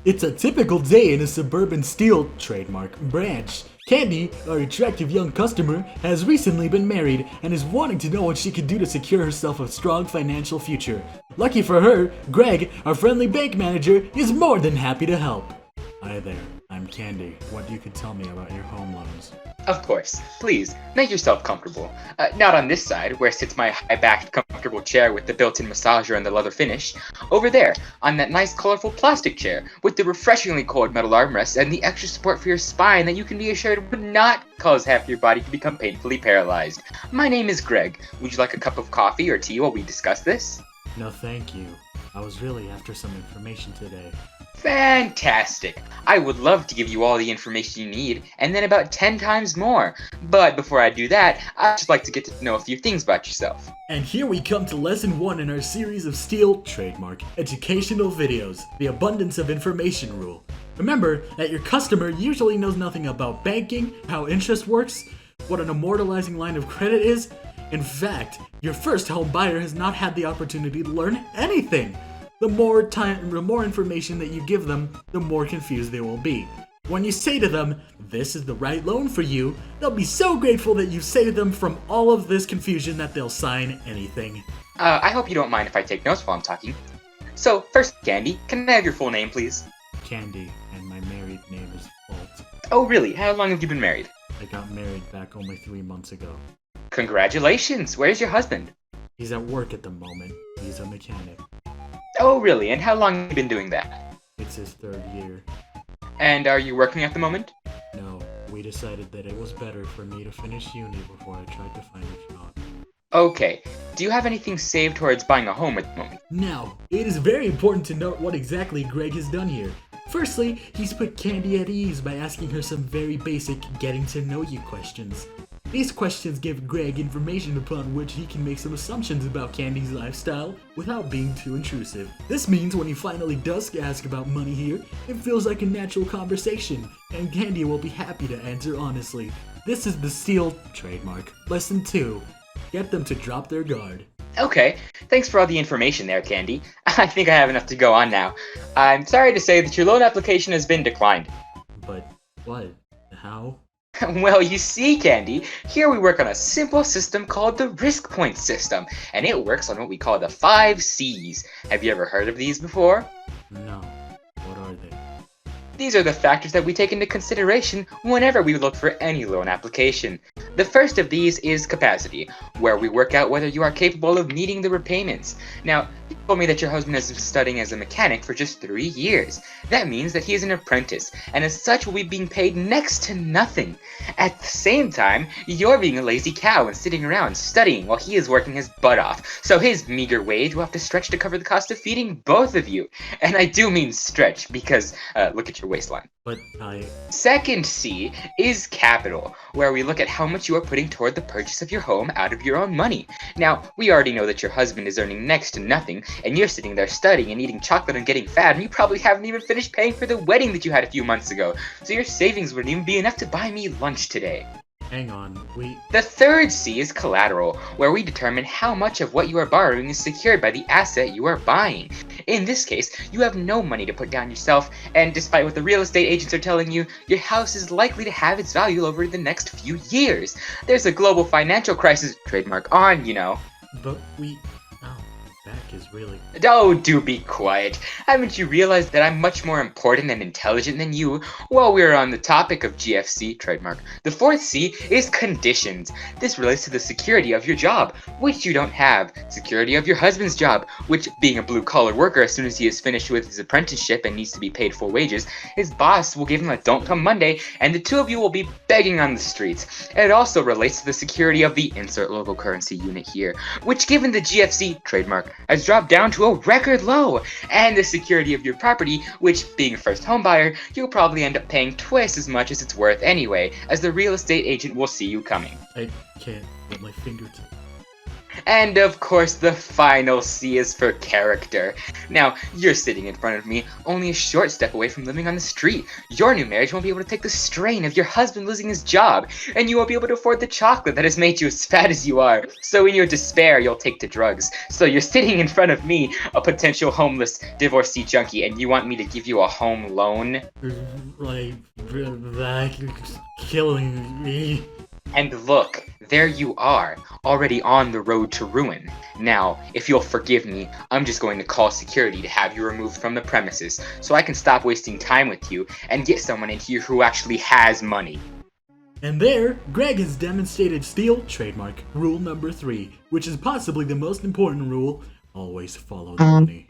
It's a typical day in a suburban steel trademark branch. Candy, our attractive young customer, has recently been married and is wanting to know what she can do to secure herself a strong financial future. Lucky for her, Greg, our friendly bank manager, is more than happy to help. Hi there, I'm Candy. What you could tell me about your home loans? Of course. Please, make yourself comfortable. Not on this side, where sits my high-backed, comfortable chair with the built-in massager and the leather finish. Over there, on that nice, colorful plastic chair, with the refreshingly cold metal armrest and the extra support for your spine that you can be assured would not cause half your body to become painfully paralyzed. My name is Greg. Would you like a cup of coffee or tea while we discuss this? No, thank you. I was really after some information today. Fantastic! I would love to give you all the information you need, and then about 10 times more. But before I do that, I'd just like to get to know a few things about yourself. And here we come to lesson 1 in our series of Steel trademark educational videos, the abundance of information rule. Remember that your customer usually knows nothing about banking, how interest works, what an immortalizing line of credit is. In fact, your first home buyer has not had the opportunity to learn anything. The more information that you give them, the more confused they will be. When you say to them, this is the right loan for you, they'll be so grateful that you saved them from all of this confusion that they'll sign anything. I hope you don't mind if I take notes while I'm talking. So, first, Candy, can I have your full name, please? Candy, and my married name is Bolt. Oh, really? How long have you been married? I got married back only 3 months ago. Congratulations! Where's your husband? He's at work at the moment. He's a mechanic. Oh, really? And how long have you been doing that? It's his 3rd year. And are you working at the moment? No, we decided that it was better for me to finish uni before I tried to find a job. Okay. Do you have anything saved towards buying a home at the moment? Now, it is very important to note what exactly Greg has done here. Firstly, he's put Candy at ease by asking her some very basic getting-to-know-you questions. These questions give Greg information upon which he can make some assumptions about Candy's lifestyle without being too intrusive. This means when he finally does ask about money here, it feels like a natural conversation, and Candy will be happy to answer honestly. This is the Steel trademark. Lesson 2. Get them to drop their guard. Okay, thanks for all the information there, Candy. I think I have enough to go on now. I'm sorry to say that your loan application has been declined. But what? How? Well, you see, Candy, here we work on a simple system called the risk point system, and it works on what we call the 5 C's. Have you ever heard of these before? No. What are they? These are the factors that we take into consideration whenever we look for any loan application. The first of these is capacity, where we work out whether you are capable of meeting the repayments. Now, you told me that your husband has been studying as a mechanic for just 3 years. That means that he is an apprentice, and as such will be being paid next to nothing. At the same time, you're being a lazy cow and sitting around studying while he is working his butt off, so his meager wage will have to stretch to cover the cost of feeding both of you. And I do mean stretch, because look at your waistline. But Second C is capital, where we look at how much you are putting toward the purchase of your home out of your own money. Now, we already know that your husband is earning next to nothing, and you're sitting there studying and eating chocolate and getting fat, and you probably haven't even finished paying for the wedding that you had a few months ago, so your savings wouldn't even be enough to buy me lunch today. Hang on, The third C is collateral, where we determine how much of what you are borrowing is secured by the asset you are buying. In this case, you have no money to put down yourself, and despite what the real estate agents are telling you, your house is likely to have its value over the next few years. There's a global financial crisis trademark on, you know. But back is really... Oh, do be quiet. Haven't you realized that I'm much more important and intelligent than you? While we're on the topic of GFC trademark, the 4th C is conditions. This relates to the security of your job, which you don't have. Security of your husband's job, which, being a blue-collar worker, as soon as he is finished with his apprenticeship and needs to be paid full wages, his boss will give him a don't come Monday, and the two of you will be begging on the streets. It also relates to the security of the insert local currency unit here, which, given the GFC trademark, has dropped down to a record low, and the security of your property, which, being a first home buyer, you'll probably end up paying twice as much as it's worth anyway, as the real estate agent will see you coming. I can't get my finger to... And of course, the final C is for character. Now, you're sitting in front of me, only a short step away from living on the street. Your new marriage won't be able to take the strain of your husband losing his job, and you won't be able to afford the chocolate that has made you as fat as you are. So in your despair, you'll take to drugs. So you're sitting in front of me, a potential homeless divorcee junkie, and you want me to give you a home loan? Like, that's killing me. And look, there you are, already on the road to ruin. Now, if you'll forgive me, I'm just going to call security to have you removed from the premises so I can stop wasting time with you and get someone in here who actually has money. And there, Greg has demonstrated Steal trademark rule number 3, which is possibly the most important rule: always follow the money.